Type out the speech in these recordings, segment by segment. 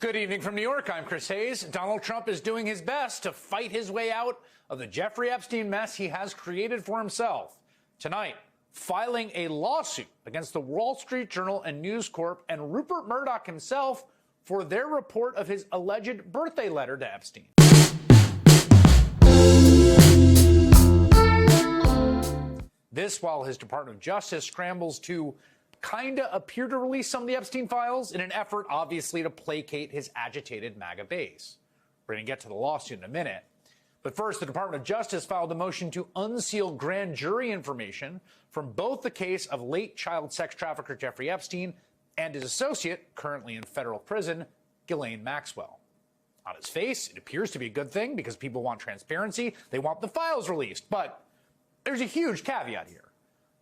Good evening from New York. I'm Chris Hayes. Donald Trump is doing his best to fight his way out of the Jeffrey Epstein mess he has created for himself. Tonight, filing a lawsuit against the Wall Street Journal and News Corp and Rupert Murdoch himself for their report of his alleged birthday letter to Epstein. This while his Department of Justice scrambles to kind of appear to release some of the Epstein files in an effort, obviously, to placate his agitated MAGA base. We're going to get to the lawsuit in a minute. But first, the Department of Justice filed a motion to unseal grand jury information from both the case of late child sex trafficker Jeffrey Epstein and his associate, currently in federal prison, Ghislaine Maxwell. On its face, it appears to be a good thing because people want transparency. They want the files released. But there's a huge caveat here.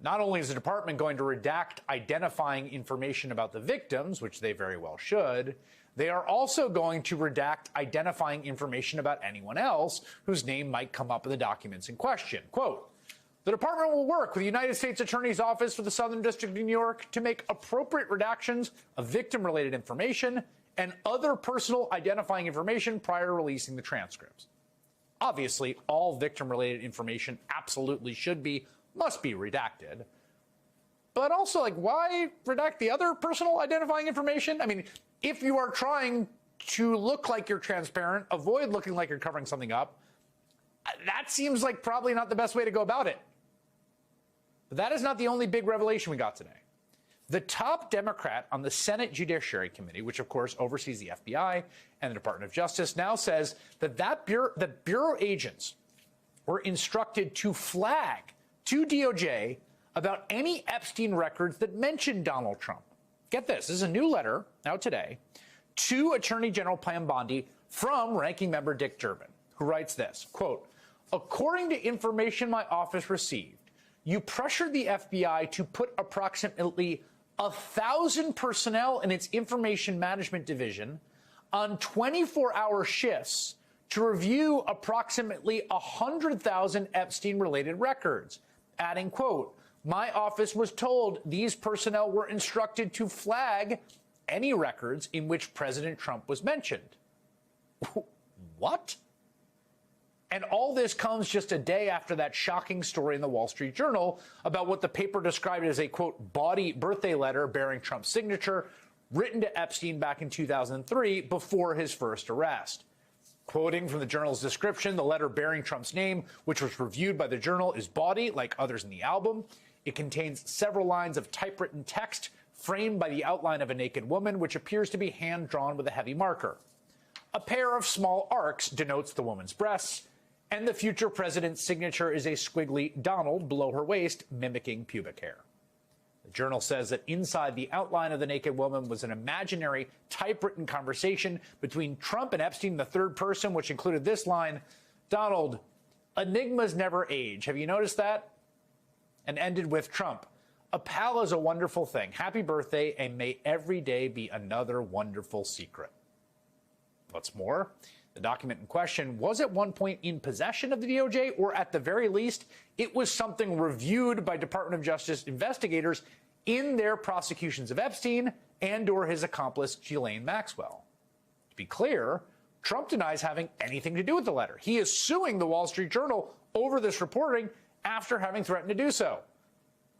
Not only is the department going to redact identifying information about the victims, which they very well should, they are also going to redact identifying information about anyone else whose name might come up in the documents in question. Quote, the department will work with the United States Attorney's Office for the Southern District of New York to make appropriate redactions of victim-related information and other personal identifying information prior to releasing the transcripts. Obviously, all victim-related information absolutely must be redacted. But also, why redact the other personal identifying information? I mean, if you are trying to look like you're transparent, avoid looking like you're covering something up, that seems like probably not the best way to go about it. But that is not the only big revelation we got today. The top Democrat on the Senate Judiciary Committee, which of course oversees the FBI and the Department of Justice, now says that the Bureau agents were instructed to flag to DOJ about any Epstein records that mentioned Donald Trump. Get this is a new letter out today to Attorney General Pam Bondi from Ranking Member Dick Durbin, who writes this, quote, according to information my office received, you pressured the FBI to put approximately 1,000 personnel in its information management division on 24-hour shifts to review approximately 100,000 Epstein-related records, adding, quote, my office was told these personnel were instructed to flag any records in which President Trump was mentioned. What? And all this comes just a day after that shocking story in the Wall Street Journal about what the paper described as a, quote, bawdy birthday letter bearing Trump's signature written to Epstein back in 2003 before his first arrest. Quoting from the Journal's description, the letter bearing Trump's name, which was reviewed by the Journal, is bawdy, like others in the album. It contains several lines of typewritten text framed by the outline of a naked woman, which appears to be hand-drawn with a heavy marker. A pair of small arcs denotes the woman's breasts, and the future president's signature is a squiggly Donald below her waist, mimicking pubic hair. The Journal says that inside the outline of the naked woman was an imaginary typewritten conversation between Trump and Epstein, the third person, which included this line, Donald, enigmas never age. Have you noticed that? And ended with Trump, a pal is a wonderful thing. Happy birthday, and may every day be another wonderful secret. What's more, the document in question was at one point in possession of the DOJ, or at the very least, it was something reviewed by Department of Justice investigators in their prosecutions of Epstein and or his accomplice, Ghislaine Maxwell. To be clear, Trump denies having anything to do with the letter. He is suing the Wall Street Journal over this reporting after having threatened to do so.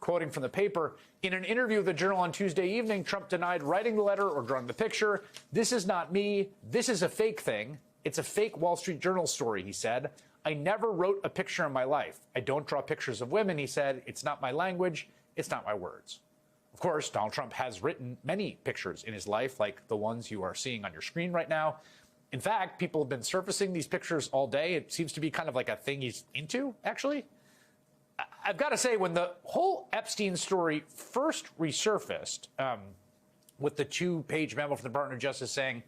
Quoting from the paper, in an interview with the Journal on Tuesday evening, Trump denied writing the letter or drawing the picture. This is not me. This is a fake thing. It's a fake Wall Street Journal story, he said. I never wrote a picture in my life. I don't draw pictures of women, he said. It's not my language. It's not my words. Of course, Donald Trump has written many pictures in his life, like the ones you are seeing on your screen right now. In fact, people have been surfacing these pictures all day. It seems to be kind of like a thing he's into, actually. I've got to say, when the whole Epstein story first resurfaced, with the two-page memo from the Department of Justice saying,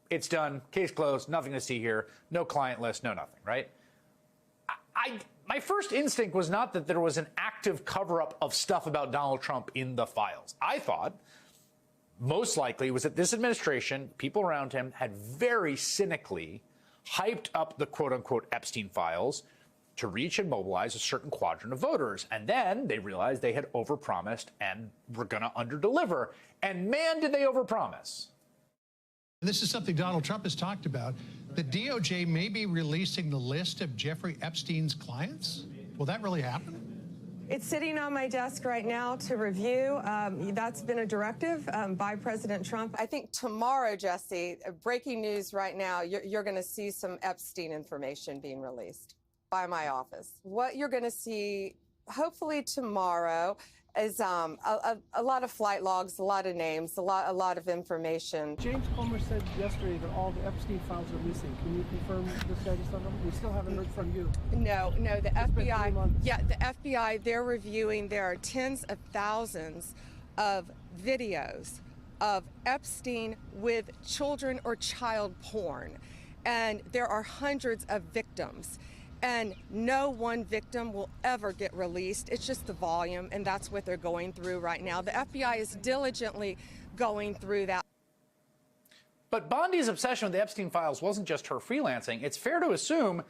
it's done, case closed, nothing to see here, no client list, no nothing, right? My first instinct was not that there was an active cover-up of stuff about Donald Trump in the files. I thought most likely was that this administration, people around him, had very cynically hyped up the quote-unquote Epstein files to reach and mobilize a certain quadrant of voters. And then they realized they had overpromised and were going to underdeliver. And man, did they overpromise. This is something Donald Trump has talked about. The DOJ may be releasing the list of Jeffrey Epstein's clients. Will that really happen? It's sitting on my desk right now to review. That's been a directive by President Trump. I think tomorrow, Jesse, breaking news right now, you're going to see some Epstein information being released by my office. What you're going to see, hopefully tomorrow, is a lot of flight logs, a lot of names, a lot of information. James Comer said yesterday that all the Epstein files are missing. Can you confirm the status of them? We still haven't heard from you. No, the FBI. Yeah, the FBI, they're reviewing. There are tens of thousands of videos of Epstein with children or child porn. And there are hundreds of victims. And no one victim will ever get released. It's just the volume, and that's what they're going through right now. The FBI is diligently going through that. But Bondi's obsession with the Epstein files wasn't just her freelancing. It's fair to assume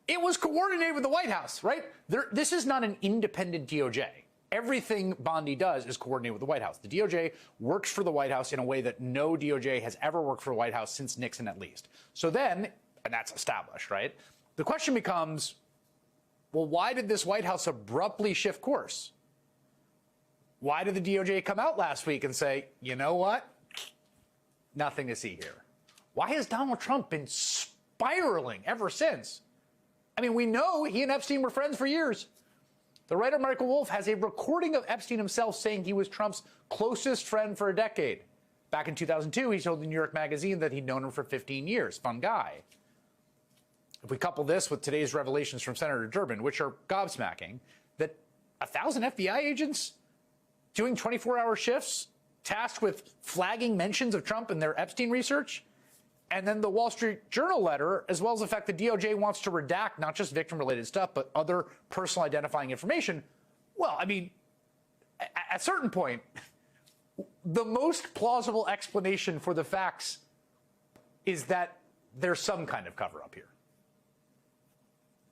it was coordinated with the White House, right? This is not an independent DOJ. Everything Bondi does is coordinated with the White House. The DOJ works for the White House in a way that no DOJ has ever worked for the White House since Nixon, at least. So then, and that's established, right? The question becomes, well, why did this White House abruptly shift course? Why did the DOJ come out last week and say, you know what? Nothing to see here. Why has Donald Trump been spiraling ever since? I mean, we know he and Epstein were friends for years. The writer Michael Wolff has a recording of Epstein himself saying he was Trump's closest friend for a decade. Back in 2002, he told the New York Magazine that he'd known him for 15 years. Fun guy. If we couple this with today's revelations from Senator Durbin, which are gobsmacking, that 1,000 FBI agents doing 24-hour shifts, tasked with flagging mentions of Trump in their Epstein research, and then the Wall Street Journal letter, as well as the fact that DOJ wants to redact not just victim-related stuff, but other personal identifying information. Well, I mean, at a certain point, the most plausible explanation for the facts is that there's some kind of cover-up here.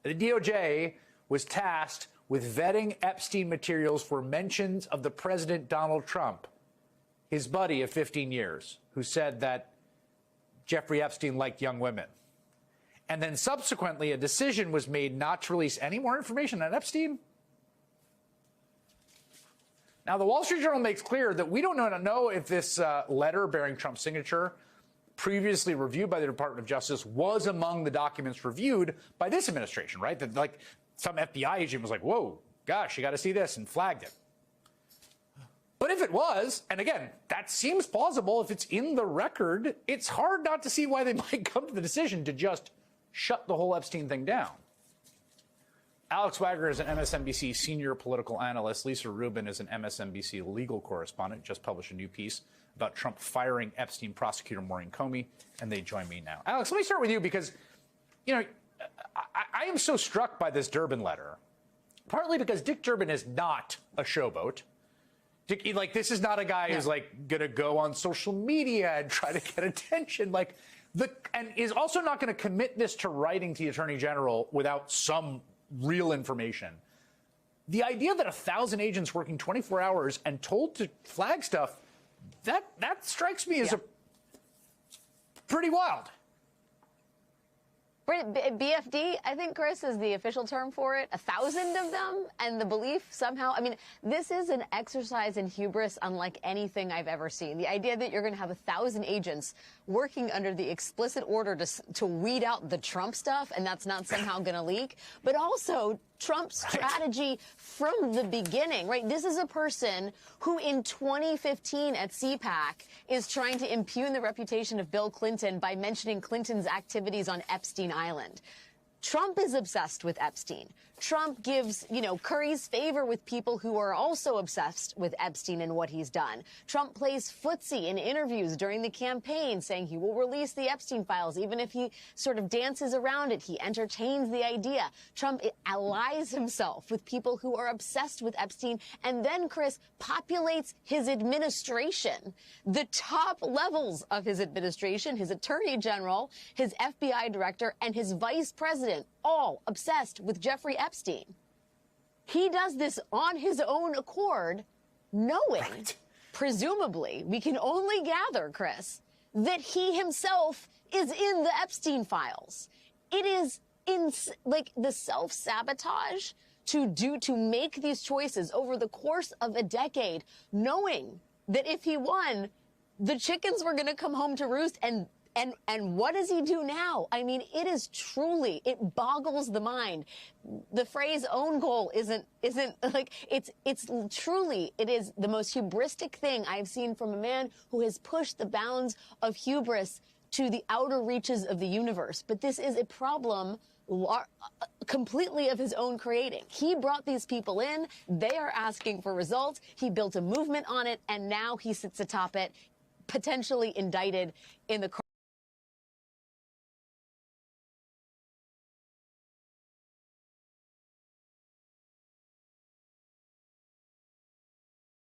The DOJ was tasked with vetting Epstein materials for mentions of the President Donald Trump, his buddy of 15 years, who said that Jeffrey Epstein liked young women. And then subsequently, a decision was made not to release any more information on Epstein. Now, the Wall Street Journal makes clear that we don't know if this letter bearing Trump's signature, previously reviewed by the Department of Justice, was among the documents reviewed by this administration, right? That, like, some FBI agent was like, whoa, gosh, you got to see this, and flagged it. But if it was, and again, that seems plausible if it's in the record, it's hard not to see why they might come to the decision to just shut the whole Epstein thing down. Alex Wagner is an MSNBC senior political analyst. Lisa Rubin is an MSNBC legal correspondent, just published a new piece about Trump firing Epstein prosecutor Maureen Comey, and they join me now. Alex, let me start with you because, you know, I am so struck by this Durbin letter, partly because Dick Durbin is not a showboat. Dick, like, this is not a guy who's, like, going to go on social media and try to get attention. Like, and is also not going to commit this to writing to the Attorney General without some real information. The idea that 1,000 agents working 24 hours and told to flag stuff, that strikes me as a pretty wild. BFD, I think, Chris, is the official term for it. 1,000 of them, and the belief somehow, I mean, this is an exercise in hubris unlike anything I've ever seen. The idea that you're going to have 1,000 agents working under the explicit order to weed out the Trump stuff, and that's not somehow going to leak, but also Trump's strategy from the beginning, right? This is a person who in 2015 at CPAC is trying to impugn the reputation of Bill Clinton by mentioning Clinton's activities on Epstein Island. Trump is obsessed with Epstein. Trump gives, curries favor with people who are also obsessed with Epstein and what he's done. Trump plays footsie in interviews during the campaign, saying he will release the Epstein files, even if he sort of dances around it. He entertains the idea. Trump allies himself with people who are obsessed with Epstein, and then, Chris, populates his administration. The top levels of his administration, his attorney general, his FBI director, and his vice president, all obsessed with Jeffrey Epstein. He does this on his own accord, knowing, presumably, we can only gather, Chris, that he himself is in the Epstein files. It is like the self-sabotage to make these choices over the course of a decade, knowing that if he won, the chickens were going to come home to roost. And what does he do now? I mean, it boggles the mind. The phrase own goal isn't like, it is the most hubristic thing I've seen from a man who has pushed the bounds of hubris to the outer reaches of the universe. But this is a problem completely of his own creating. He brought these people in. They are asking for results. He built a movement on it, and now he sits atop it, potentially indicted in the